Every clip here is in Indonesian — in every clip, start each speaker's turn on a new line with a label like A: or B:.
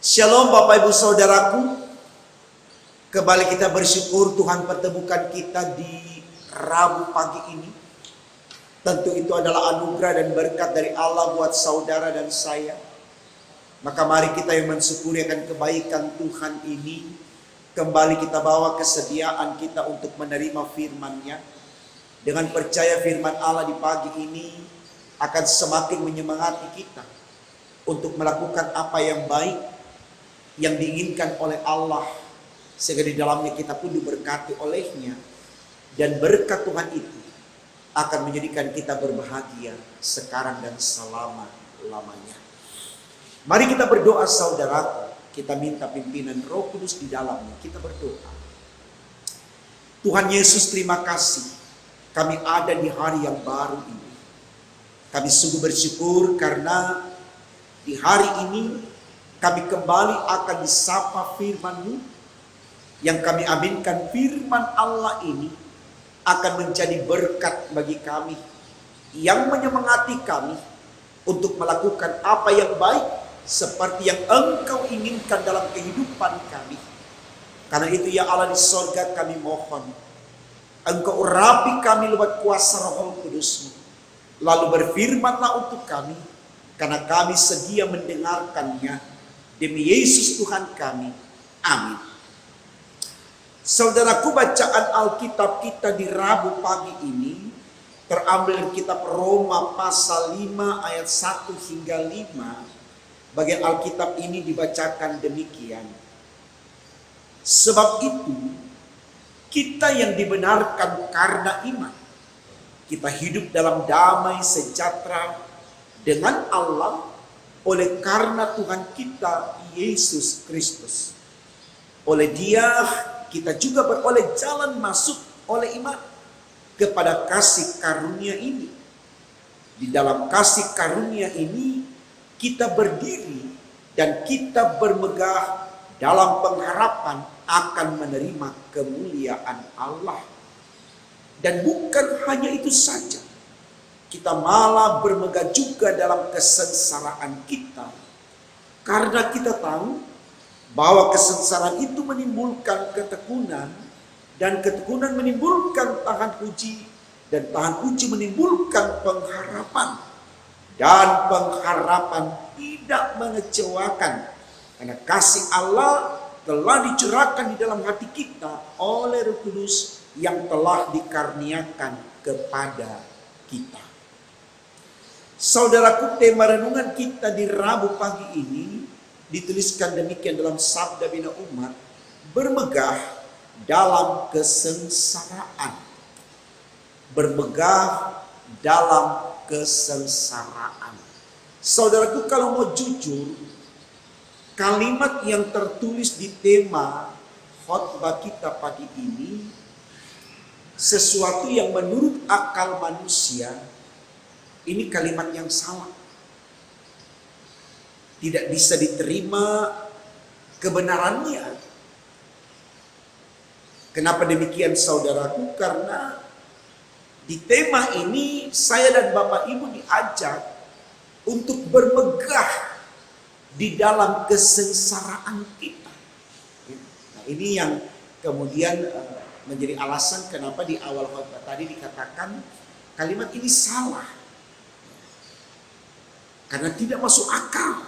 A: Shalom Bapak Ibu Saudaraku. Kembali kita bersyukur Tuhan pertemukan kita di Rabu pagi ini. Tentu itu adalah anugerah dan berkat dari Allah buat saudara dan saya. Maka mari kita yang mensyukuri akan kebaikan Tuhan ini. Kembali kita bawa kesediaan kita untuk menerima firman-Nya. Dengan percaya firman Allah di pagi ini akan semakin menyemangati kita untuk melakukan apa yang baik yang diinginkan oleh Allah, sehingga di dalamnya kita pun diberkati olehnya, dan berkat Tuhan itu akan menjadikan kita berbahagia sekarang dan selama-lamanya. Mari kita berdoa saudaraku, kita minta pimpinan Roh Kudus di dalamnya, kita berdoa. Tuhan Yesus, terima kasih kami ada di hari yang baru ini. Kami sungguh bersyukur karena di hari ini kami kembali akan disapa firman-Mu, yang kami aminkan firman Allah ini akan menjadi berkat bagi kami, yang menyemangati kami untuk melakukan apa yang baik seperti yang Engkau inginkan dalam kehidupan kami. Karena itu ya Allah di sorga, kami mohon Engkau urapi kami lewat kuasa Roh Kudus-Mu, lalu berfirmanlah untuk kami, karena kami sedia mendengarkannya. Demi Yesus Tuhan kami. Amin. Saudaraku, bacaan Alkitab kita di Rabu pagi ini terambil dari kitab Roma pasal 5 ayat 1 hingga 5. Bagian Alkitab ini dibacakan demikian. Sebab itu, kita yang dibenarkan karena iman, kita hidup dalam damai sejahtera dengan Allah oleh karena Tuhan kita Yesus Kristus. Oleh Dia kita juga beroleh jalan masuk oleh iman kepada kasih karunia ini. Di dalam kasih karunia ini kita berdiri dan kita bermegah dalam pengharapan akan menerima kemuliaan Allah. Dan bukan hanya itu saja, kita malah bermegah juga dalam kesengsaraan kita. Karena kita tahu bahwa kesengsaraan itu menimbulkan ketekunan, dan ketekunan menimbulkan tahan uji, dan tahan uji menimbulkan pengharapan. Dan pengharapan tidak mengecewakan, karena kasih Allah telah dicurahkan di dalam hati kita oleh Roh Kudus yang telah dikaruniakan kepada kita. Saudaraku, tema renungan kita di Rabu pagi ini dituliskan demikian dalam Sabda Bina Umat, bermegah dalam kesengsaraan. Bermegah dalam kesengsaraan. Saudaraku, kalau mau jujur, kalimat yang tertulis di tema khotbah kita pagi ini sesuatu yang menurut akal manusia ini kalimat yang salah. Tidak bisa diterima kebenarannya. Kenapa demikian saudaraku? Karena di tema ini saya dan Bapak Ibu diajak untuk bermegah di dalam kesengsaraan kita. Nah, ini yang kemudian menjadi alasan kenapa di awal khotbah tadi dikatakan kalimat ini salah. Karena tidak masuk akal.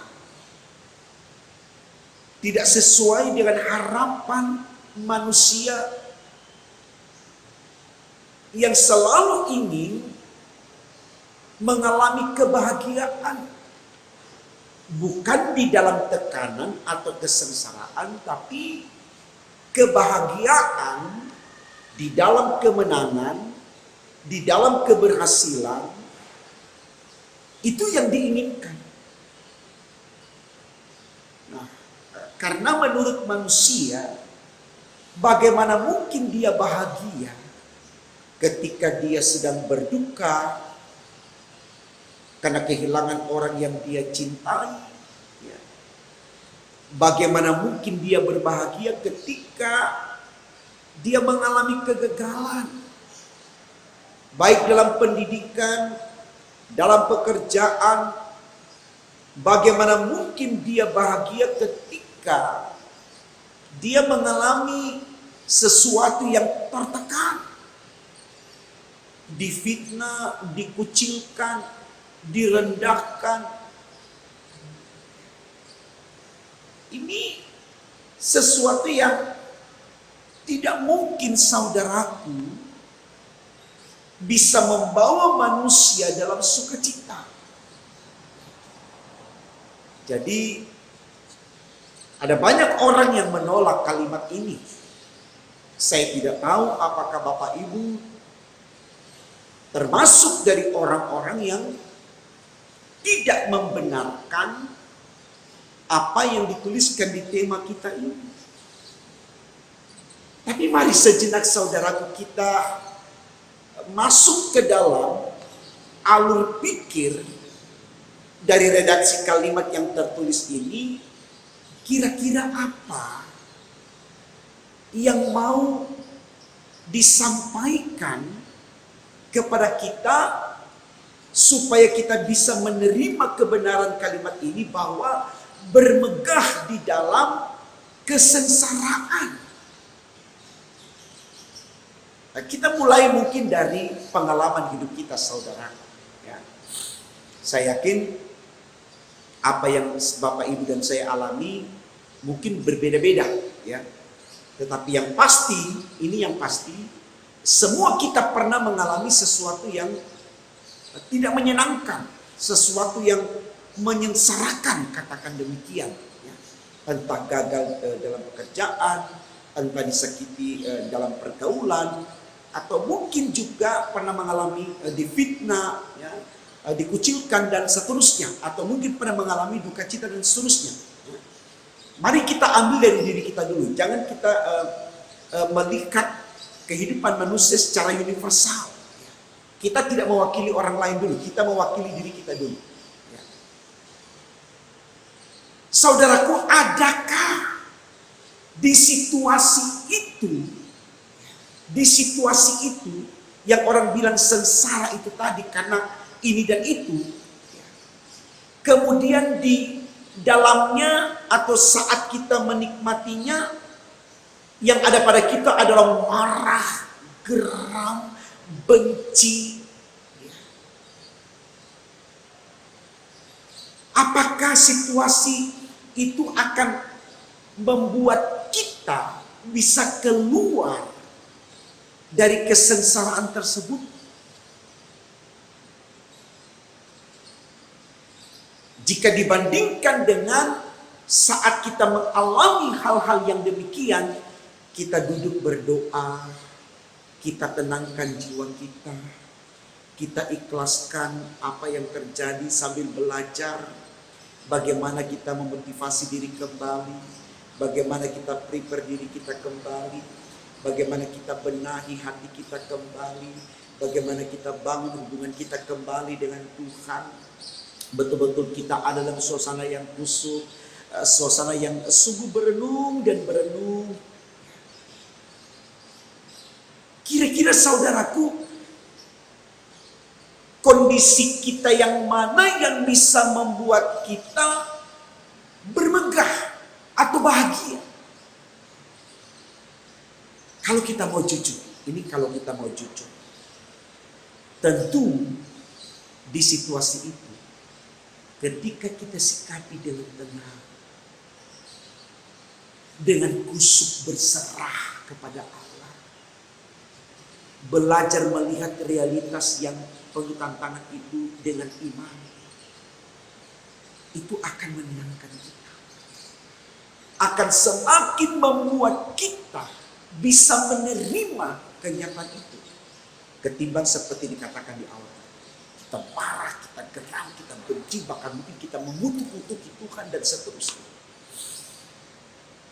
A: Tidak sesuai dengan harapan manusia yang selalu ingin mengalami kebahagiaan. Bukan di dalam tekanan atau kesengsaraan, tapi kebahagiaan di dalam kemenangan, di dalam keberhasilan. Itu yang diinginkan. Nah, karena menurut manusia, bagaimana mungkin dia bahagia ketika dia sedang berduka karena kehilangan orang yang dia cintai? Bagaimana mungkin dia berbahagia ketika dia mengalami kegagalan, baik dalam pendidikan, dalam pekerjaan? Bagaimana mungkin dia bahagia ketika ketika dia mengalami sesuatu yang tertekan, difitnah, dikucilkan, direndahkan. Ini sesuatu yang tidak mungkin, saudaraku, bisa membawa manusia dalam sukacita. Jadi ada banyak orang yang menolak kalimat ini. Saya tidak tahu apakah Bapak Ibu termasuk dari orang-orang yang tidak membenarkan apa yang dituliskan di tema kita ini. Tapi mari sejenak, saudaraku, kita masuk ke dalam alur pikir dari redaksi kalimat yang tertulis ini. Kira-kira apa yang mau disampaikan kepada kita supaya kita bisa menerima kebenaran kalimat ini, bahwa bermegah di dalam kesengsaraan. Nah, kita mulai mungkin dari pengalaman hidup kita, saudara. Ya. Saya yakin apa yang Bapak Ibu dan saya alami mungkin berbeda-beda, ya. Tetapi yang pasti, ini yang pasti, semua kita pernah mengalami sesuatu yang tidak menyenangkan, sesuatu yang menyengsarakan, katakan demikian, ya. Entah gagal dalam pekerjaan, entah disakiti dalam pergaulan, atau mungkin juga pernah mengalami difitnah, ya, dikucilkan dan seterusnya, atau mungkin pernah mengalami duka cita dan seterusnya. Ya. Mari kita ambil dari diri kita dulu, jangan kita melihat kehidupan manusia secara universal. Ya. Kita tidak mewakili orang lain dulu, kita mewakili diri kita dulu. Saudaraku, adakah di situasi itu yang orang bilang sengsara itu tadi karena ini dan itu, kemudian di dalamnya atau saat kita menikmatinya, yang ada pada kita adalah marah, geram, benci. Apakah situasi itu akan membuat kita bisa keluar dari kesengsaraan tersebut? Jika dibandingkan dengan saat kita mengalami hal-hal yang demikian, kita duduk berdoa, kita tenangkan jiwa kita ikhlaskan apa yang terjadi sambil belajar bagaimana kita memotivasi diri kembali, bagaimana kita prepare diri kita kembali, bagaimana kita benahi hati kita kembali, bagaimana kita bangun hubungan kita kembali dengan Tuhan. Betul-betul kita ada dalam suasana yang khusyuk, suasana yang sungguh berenung dan berenung. Kira-kira, saudaraku, kondisi kita yang mana yang bisa membuat kita bermegah atau bahagia? Kalau kita mau jujur, kalau kita mau jujur, tentu di situasi itu, ketika kita sikapi dengan tenang, dengan khusyuk berserah kepada Allah, belajar melihat realitas yang penuh tantangan itu dengan iman, itu akan menyenangkan kita, akan semakin membuat kita bisa menerima kenyataan itu, ketimbang seperti dikatakan di awal, kita marah, kita geram, kita benci, bahkan mungkin kita mengutuk-utuki Tuhan dan seterusnya.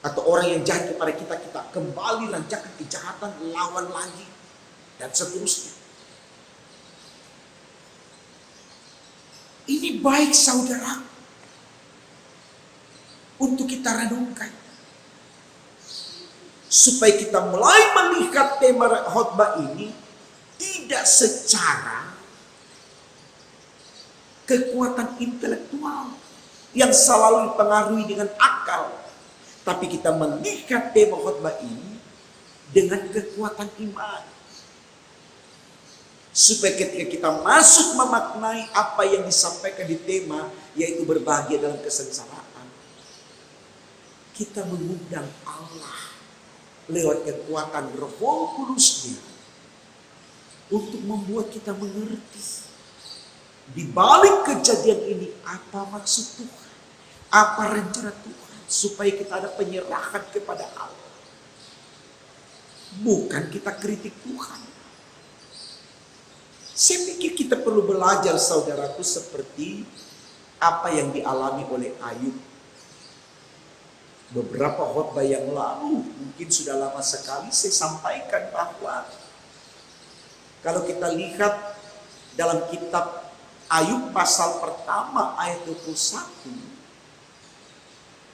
A: Atau orang yang jahat kepada kita, kita kembali lancarkan kejahatan, lawan lagi, dan seterusnya. Ini baik, saudara, untuk kita renungkan, supaya kita mulai melihat tema khotbah ini tidak secara kekuatan intelektual yang selalu dipengaruhi dengan akal, Tapi kita melihat tema khotbah ini dengan kekuatan iman. Supaya ketika kita masuk memaknai apa yang disampaikan di tema, yaitu berbahagia dalam kesengsaraan, kita mengundang Allah lewat kekuatan Roh Kudus-Nya untuk membuat kita mengerti di balik kejadian ini apa maksud Tuhan, apa rencana Tuhan, supaya kita ada penyerahan kepada Allah. Bukan kita kritik Tuhan. Saya pikir kita perlu belajar, saudaraku, seperti apa yang dialami oleh Ayub. Beberapa khotbah yang lalu, mungkin sudah lama sekali saya sampaikan bahwa kalau kita lihat dalam kitab Ayub pasal pertama ayat 21,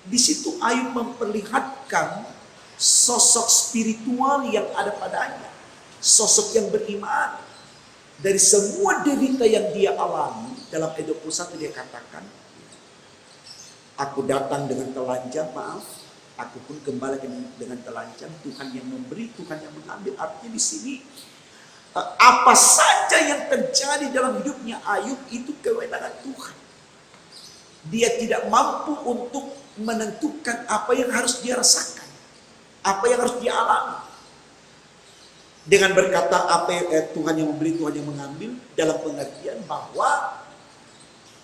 A: di situ Ayub memperlihatkan sosok spiritual yang ada padanya, sosok yang beriman. Dari semua derita yang dia alami, dalam ayat 21 dia katakan, aku datang dengan telanjang, maaf, aku pun kembali dengan telanjang. Tuhan yang memberi, Tuhan yang mengambil. Artinya di sini apa saja yang terjadi dalam hidupnya Ayub itu kewenangan Tuhan. Dia tidak mampu untuk menentukan apa yang harus dia rasakan, apa yang harus dia alami. Dengan berkata apa Tuhan yang memberi, Tuhan yang mengambil, dalam pengertian bahwa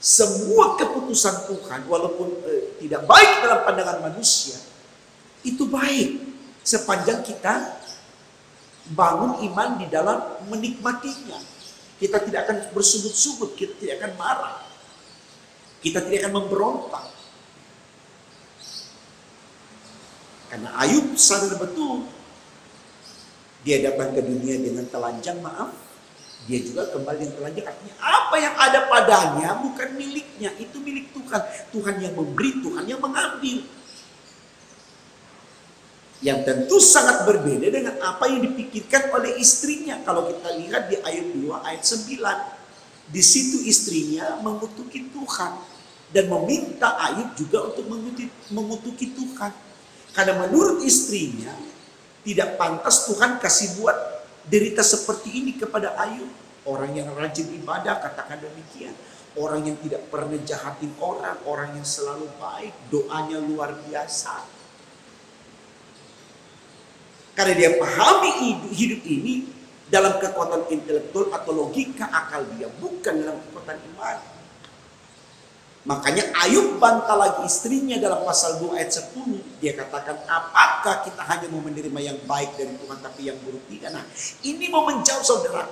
A: semua keputusan Tuhan walaupun tidak baik dalam pandangan manusia, itu baik sepanjang kita bangun iman di dalam menikmatinya. Kita tidak akan bersungut-sungut, kita tidak akan marah, kita tidak akan memberontak. Karena Ayub sadar betul, dia datang ke dunia dengan telanjang, maaf, dia juga kembali dengan telanjang. Artinya apa yang ada padanya bukan miliknya, itu milik Tuhan. Tuhan yang memberi, Tuhan yang mengambil. Yang tentu sangat berbeda dengan apa yang dipikirkan oleh istrinya. Kalau kita lihat di ayat 2, ayat 9. Di situ istrinya mengutuki Tuhan dan meminta Ayub juga untuk mengutuki Tuhan. Karena menurut istrinya, tidak pantas Tuhan kasih buat derita seperti ini kepada Ayub. Orang yang rajin ibadah, katakan demikian. Orang yang tidak pernah jahatin orang, orang yang selalu baik, doanya luar biasa. Karena dia pahami hidup ini dalam kekuatan intelektual atau logika akal dia, bukan dalam kekuatan iman. Makanya Ayub bantah lagi istrinya dalam pasal 2 ayat 10. Dia katakan, apakah kita hanya mau menerima yang baik dari Tuhan tapi yang buruk tidak? Nah, ini mau menjawab saudara.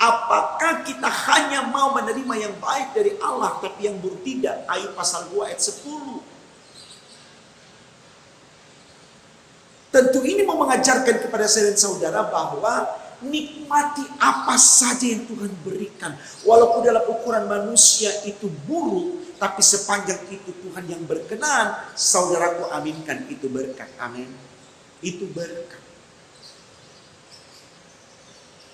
A: Apakah kita hanya mau menerima yang baik dari Allah tapi yang buruk tidak? Ayub pasal 2 ayat 10. Tentu ini mau mengajarkan kepada saya dan saudara bahwa nikmati apa saja yang Tuhan berikan. Walaupun dalam ukuran manusia itu buruk, tapi sepanjang itu Tuhan yang berkenan, saudaraku aminkan itu berkat. Amin. Itu berkat.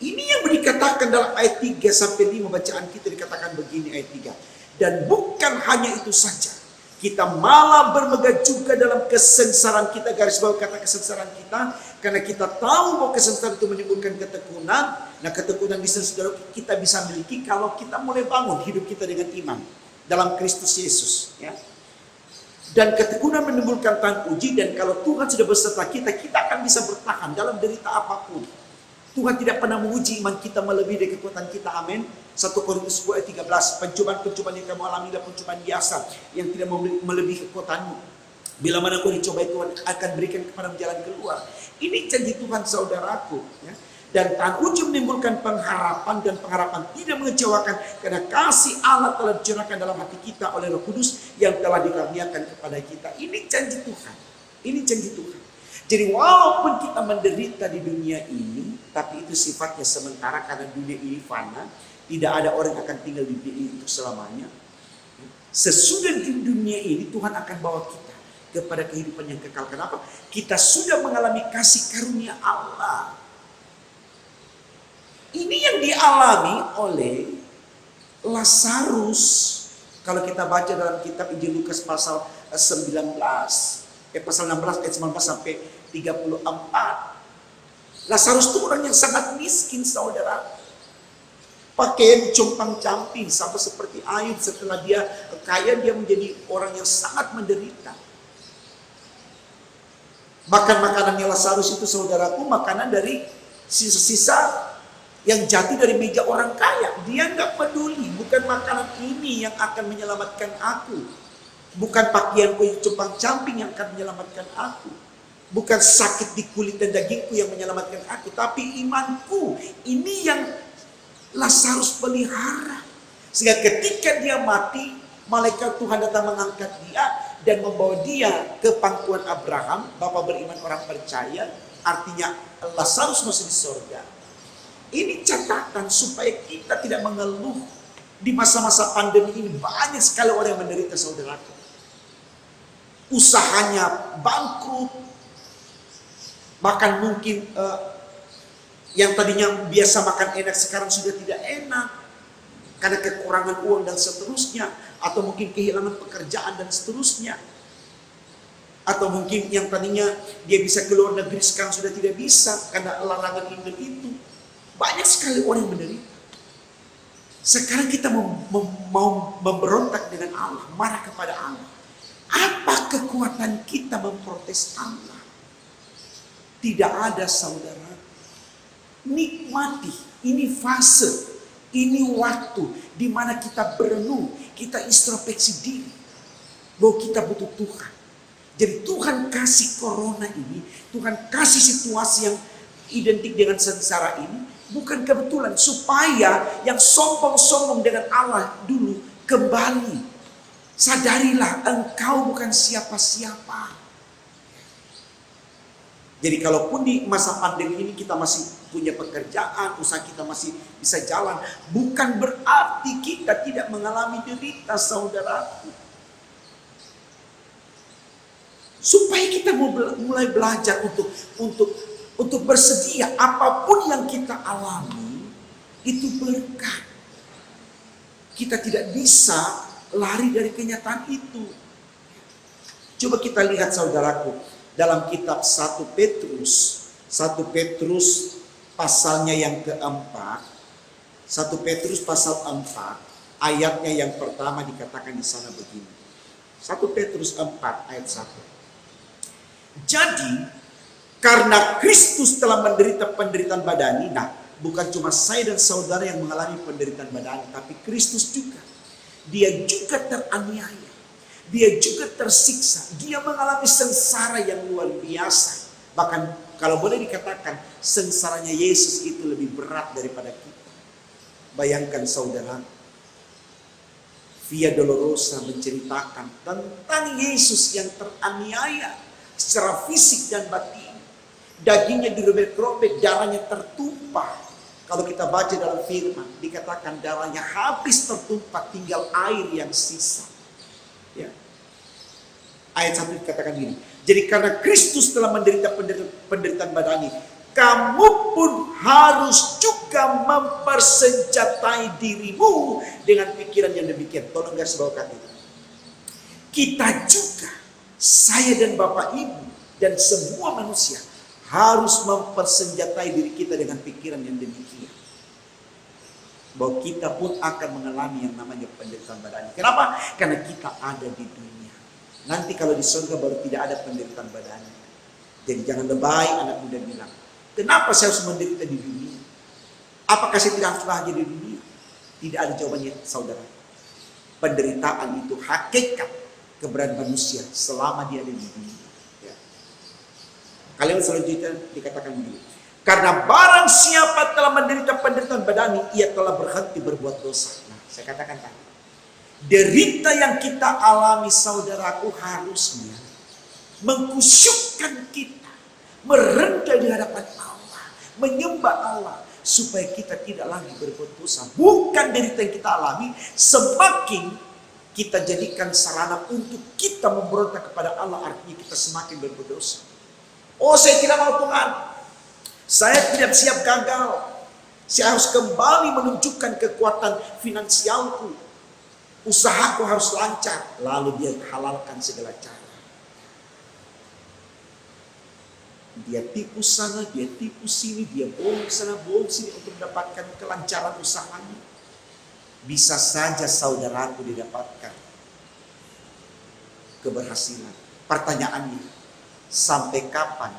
A: Ini yang dikatakan dalam ayat 3 sampai 5 bacaan kita, dikatakan begini ayat 3. Dan bukan hanya itu saja, kita malah bermegah juga dalam kesengsaraan kita. Garis bawah kata kesengsaraan kita, karena kita tahu bahwa kesengsaraan itu menimbulkan ketekunan. Nah, ketekunan di sini saudara kita bisa miliki kalau kita mulai bangun hidup kita dengan iman dalam Kristus Yesus, ya. Dan ketekunan menimbulkan tahan uji, dan kalau Tuhan sudah beserta kita, kita akan bisa bertahan dalam derita apapun. Tuhan tidak pernah menguji iman kita melebihi dari kekuatan kita. Amin. 1 Korintus 10 ayat 13. Pencobaan-pencobaan yang kamu alami adalah pencobaan biasa yang tidak melebihi kekuatanmu. Bila mana kau dicobai, Tuhan akan berikan kepada jalan keluar. Ini janji Tuhan, saudaraku, ya. Dan tahan uji menimbulkan pengharapan, dan pengharapan tidak mengecewakan karena kasih Allah telah dicurahkan dalam hati kita oleh Roh Kudus yang telah dikaruniakan kepada kita. Ini janji Tuhan. Ini janji Tuhan. Jadi walaupun kita menderita di dunia ini, tapi itu sifatnya sementara karena dunia ini fana. Tidak ada orang yang akan tinggal di dunia ini untuk selamanya. Sesudah di dunia ini Tuhan akan bawa kita kepada kehidupan yang kekal. Kenapa? Kita sudah mengalami kasih karunia Allah. Ini yang dialami oleh Lazarus. Kalau kita baca dalam kitab Injil Lukas pasal 19. Pasal 16 ayat 19 sampai 34. Lazarus itu orang yang sangat miskin, saudara. Pakaian compang-camping, sama seperti Ayub. Setelah dia kaya, dia menjadi orang yang sangat menderita. Makan makanannya Lazarus itu, saudaraku, makanan dari sisa-sisa yang jatuh dari meja orang kaya. Dia nggak peduli, bukan makanan ini yang akan menyelamatkan aku. Bukan pakaianku yang compang-camping yang akan menyelamatkan aku. Bukan sakit di kulit dan dagingku yang menyelamatkan aku. Tapi imanku, ini yang Lazarus pelihara. Sehingga ketika dia mati, malaikat Tuhan datang mengangkat dia dan membawa dia ke pangkuan Abraham. Bapak beriman orang percaya, artinya Lazarus masih di surga. Ini catatan supaya kita tidak mengeluh. Di masa-masa pandemi ini banyak sekali orang yang menderita, saudaraku. Usahanya bangkrut. Bahkan mungkin yang tadinya biasa makan enak sekarang sudah tidak enak. Karena kekurangan uang dan seterusnya. Atau mungkin kehilangan pekerjaan dan seterusnya. Atau mungkin yang tadinya dia bisa ke luar negeri sekarang sudah tidak bisa. Karena larangan ini dan itu. Banyak sekali orang yang menderita. Sekarang kita mau memberontak dengan Allah. Marah kepada Allah. Apa kekuatan kita memprotes Allah? Tidak ada, saudara. Nikmati. Ini fase. Ini waktu. Di mana kita berenung. Kita introspeksi diri. Bahwa kita butuh Tuhan. Jadi Tuhan kasih corona ini. Tuhan kasih situasi yang identik dengan sengsara ini. Bukan kebetulan. Supaya yang sombong-sombong dengan Allah dulu kembali. Sadarilah engkau bukan siapa-siapa. Jadi kalaupun di masa pandemi ini kita masih punya pekerjaan, usaha kita masih bisa jalan. Bukan berarti kita tidak mengalami derita, saudaraku. Supaya kita mulai belajar untuk bersedia. Apapun yang kita alami, itu berkat. Kita tidak bisa lari dari kenyataan itu. Coba kita lihat, saudaraku, dalam kitab 1 Petrus pasalnya yang keempat, 1 Petrus pasal 4 ayatnya yang pertama dikatakan di sana begini. 1 Petrus 4 ayat 1. Jadi karena Kristus telah menderita penderitaan badani, nah bukan cuma saya dan saudara yang mengalami penderitaan badani, tapi Kristus juga. Dia juga teraniaya. Dia juga tersiksa. Dia mengalami sengsara yang luar biasa. Bahkan kalau boleh dikatakan sengsaranya Yesus itu lebih berat daripada kita. Bayangkan, saudara. Via Dolorosa menceritakan tentang Yesus yang teraniaya secara fisik dan batin. Dagingnya dirobek-robek, darahnya tertumpah. Kalau kita baca dalam firman, dikatakan darahnya habis tertumpah, tinggal air yang sisa. Ya. Ayat 1 dikatakan gini. Jadi karena Kristus telah menderita penderitaan badani, kamu pun harus juga mempersenjatai dirimu dengan pikiran yang demikian. Tolong garis bawakan itu. Kita juga, saya dan Bapak Ibu dan semua manusia harus mempersenjatai diri kita dengan pikiran yang demikian. Bahwa kita pun akan mengalami yang namanya penderitaan badani. Kenapa? Karena kita ada di dunia. Nanti kalau di surga baru tidak ada penderitaan badani. Jadi jangan lebay anak muda bilang, kenapa saya harus menderita di dunia? Apakah saya tidak harus bahagia di dunia? Tidak ada jawabannya, saudara. Penderitaan itu hakikat keberadaan manusia selama dia ada di dunia. Ya. Kalimat selanjutnya dikatakan begini. Karena barang siapa telah menderita penderitaan badani, ia telah berhenti berbuat dosa. Nah, saya katakan tadi. Derita yang kita alami, saudaraku, harusnya mengkusyukkan kita. Merendah di hadapan Allah. Menyembah Allah. Supaya kita tidak lagi berbuat dosa. Bukan derita yang kita alami. Semakin kita jadikan sarana untuk kita memberontak kepada Allah. Artinya kita semakin berbuat dosa. Oh, saya tidak mau Tuhan. Saya tidak siap gagal. Saya harus kembali menunjukkan kekuatan finansialku. Usahaku harus lancar. Lalu dia halalkan segala cara. Dia tipu sana, dia tipu sini, dia bohong sana, bohong sini untuk mendapatkan kelancaran usahanya. Bisa saja saudaraku didapatkan keberhasilan. Pertanyaannya, sampai kapan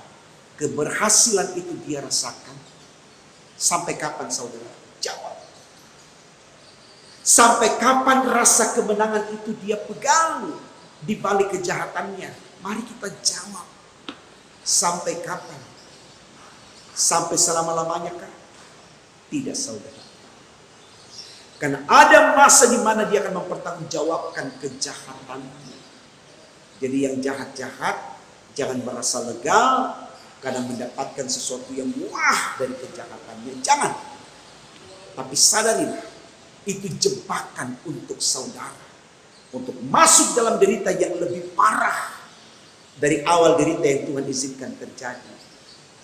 A: keberhasilan itu dia rasakan? Sampai kapan saudara? Jawab. Sampai kapan rasa kemenangan itu dia pegang di balik kejahatannya? Mari kita jawab. Sampai kapan? Sampai selama-lamanya kah? Tidak saudara. Karena ada masa di mana dia akan mempertanggungjawabkan kejahatannya. Jadi yang jahat-jahat jangan merasa lega karena mendapatkan sesuatu yang wah dari kejahatannya. Jangan. Tapi sadarilah, itu jebakan untuk saudara. Untuk masuk dalam derita yang lebih parah dari awal derita yang Tuhan izinkan terjadi.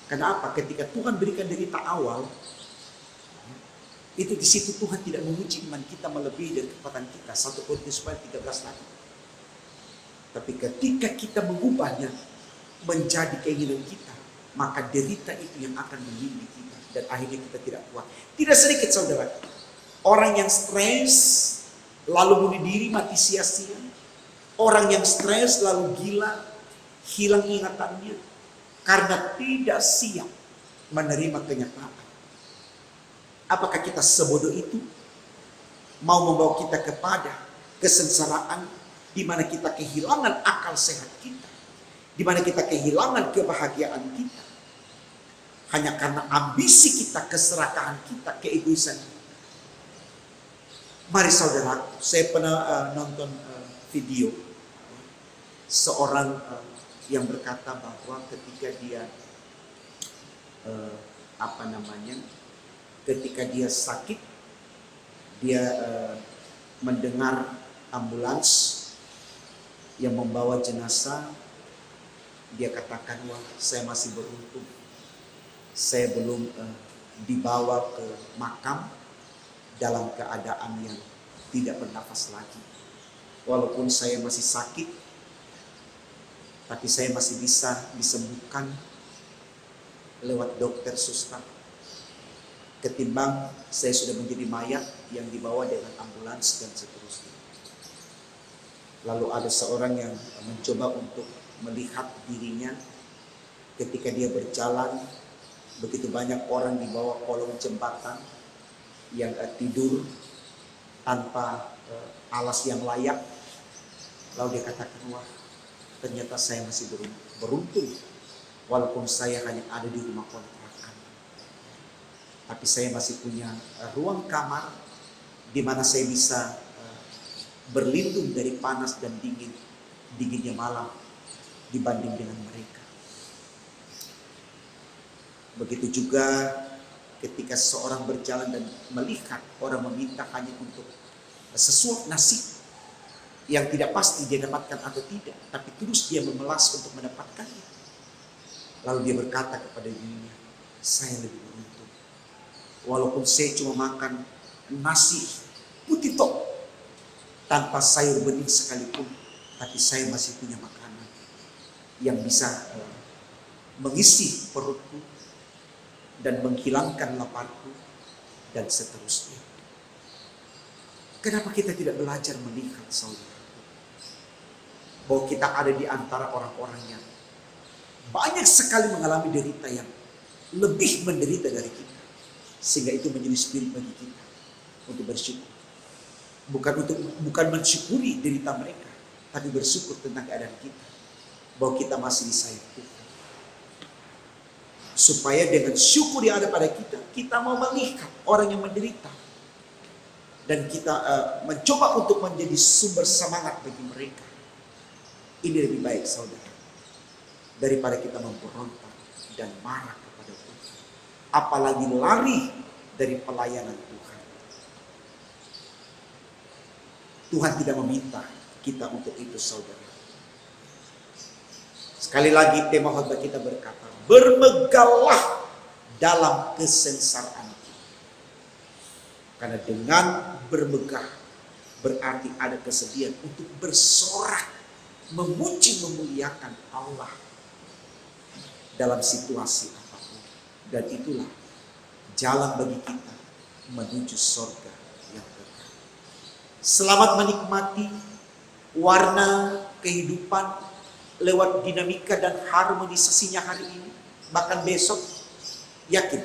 A: Karena apa? Ketika Tuhan berikan derita awal, itu di situ Tuhan tidak menguji iman kita melebihi dari kekuatan kita. 1 Korintus 13 lagi. Tapi ketika kita mengubahnya menjadi keinginan kita, maka derita itu yang akan menimpa kita. Dan akhirnya kita tidak kuat. Tidak sedikit saudara, orang yang stres lalu bunuh diri mati sia-sia. Orang yang stres lalu gila, hilang ingatannya karena tidak siap menerima kenyataan. Apakah kita sebodoh itu mau membawa kita kepada kesengsaraan di mana kita kehilangan akal sehat kita, di mana kita kehilangan kebahagiaan kita hanya karena ambisi kita, keserakahan kita, keegoisan kita? Mari saudara, saya pernah nonton video seorang yang berkata bahwa ketika dia ketika dia sakit, dia mendengar ambulans yang membawa jenazah, dia katakan, wah saya masih beruntung, saya belum dibawa ke makam dalam keadaan yang tidak bernafas lagi. Walaupun saya masih sakit, tapi saya masih bisa disembuhkan lewat dokter, suster, ketimbang saya sudah menjadi mayat yang dibawa dengan ambulans dan seterusnya. Lalu ada seorang yang mencoba untuk melihat dirinya ketika dia berjalan, begitu banyak orang di bawah kolong jembatan yang tidur tanpa alas yang layak. Lalu dia katakan, wah ternyata saya masih beruntung walaupun saya hanya ada di rumah kontrakan, tapi saya masih punya ruang kamar di mana saya bisa berlindung dari panas dan dinginnya malam dibanding dengan mereka. Begitu juga ketika seorang berjalan dan melihat orang meminta hanya untuk sesuap nasi yang tidak pasti dia dapatkan atau tidak, tapi terus dia memelas untuk mendapatkannya. Lalu dia berkata kepada dirinya, saya lebih beruntung. Walaupun saya cuma makan nasi putih tok tanpa sayur bening sekalipun, tapi saya masih punya makanan yang bisa mengisi perutku dan menghilangkan laparku dan seterusnya. Kenapa kita tidak belajar melihat saudara bahwa kita ada di antara orang-orang yang banyak sekali mengalami derita yang lebih menderita dari kita, sehingga itu menjadi spirit bagi kita untuk bersyukur. Bukan mensyukuri derita mereka, tapi bersyukur tentang keadaan kita, bahwa kita masih disayang Tuhan. Supaya dengan syukur yang ada pada kita, kita mau melihat orang yang menderita, dan kita mencoba untuk menjadi sumber semangat bagi mereka. Ini lebih baik saudara, daripada kita memberontak dan marah kepada Tuhan, apalagi lari dari pelayanan Tuhan. Tuhan tidak meminta kita untuk itu saudara. Sekali lagi tema khotbah kita berkata, bermegahlah dalam kesengsaraan kita. Karena dengan bermegah berarti ada kesediaan untuk bersorak, memuji, memuliakan Allah dalam situasi apapun. Dan itulah jalan bagi kita menuju surga yang kekal. Selamat menikmati warna kehidupan lewat dinamika dan harmonisasinya hari ini. Bahkan besok, yakin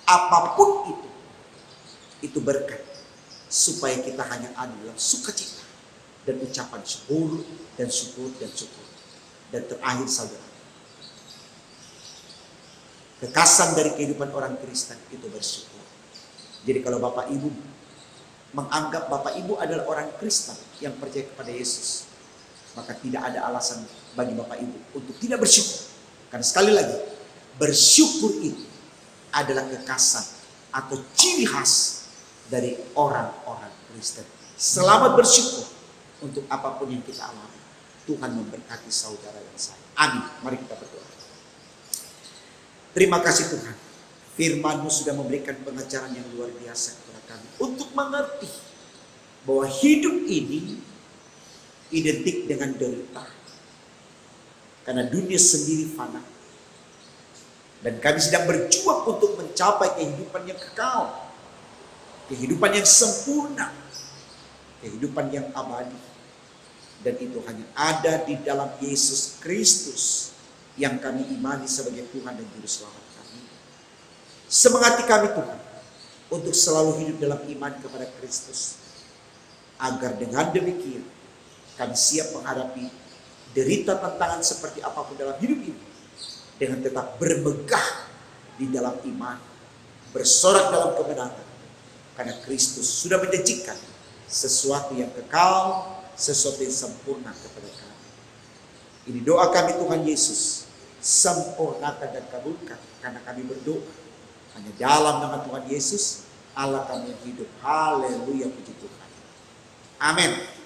A: apapun itu berkat. Supaya kita hanya ada dalam sukacita dan ucapan syukur dan syukur dan syukur. Dan terakhir saudara, kekasan dari kehidupan orang Kristen itu bersyukur. Jadi kalau Bapak Ibu menganggap Bapak Ibu adalah orang Kristen yang percaya kepada Yesus, maka tidak ada alasan bagi Bapak Ibu untuk tidak bersyukur. Karena sekali lagi, bersyukur itu adalah kekasan atau ciri khas dari orang-orang Kristen. Selamat bersyukur untuk apapun yang kita alami. Tuhan memberkati saudara dan saya. Amin. Mari kita berdoa. Terima kasih Tuhan. Firman-Mu sudah memberikan pengajaran yang luar biasa kepada kami. Untuk mengerti bahwa hidup ini identik dengan derita. Karena dunia sendiri fana. Dan kami sedang berjuang untuk mencapai kehidupan yang kekal. Kehidupan yang sempurna. Kehidupan yang abadi. Dan itu hanya ada di dalam Yesus Kristus yang kami imani sebagai Tuhan dan Juru Selamat kami. Semangati kami Tuhan untuk selalu hidup dalam iman kepada Kristus. Agar dengan demikian kami siap menghadapi derita tantangan seperti apapun dalam hidup ini. Dengan tetap bermegah di dalam iman. Bersorak dalam kebenaran. Karena Kristus sudah menjanjikan sesuatu yang kekal, sesuatu yang sempurna kepada kami. Ini doa kami Tuhan Yesus. Sempurnakan dan kabulkan. Karena kami berdoa hanya dalam nama Tuhan Yesus, Allah kami yang hidup. Haleluya, puji Tuhan. Amin.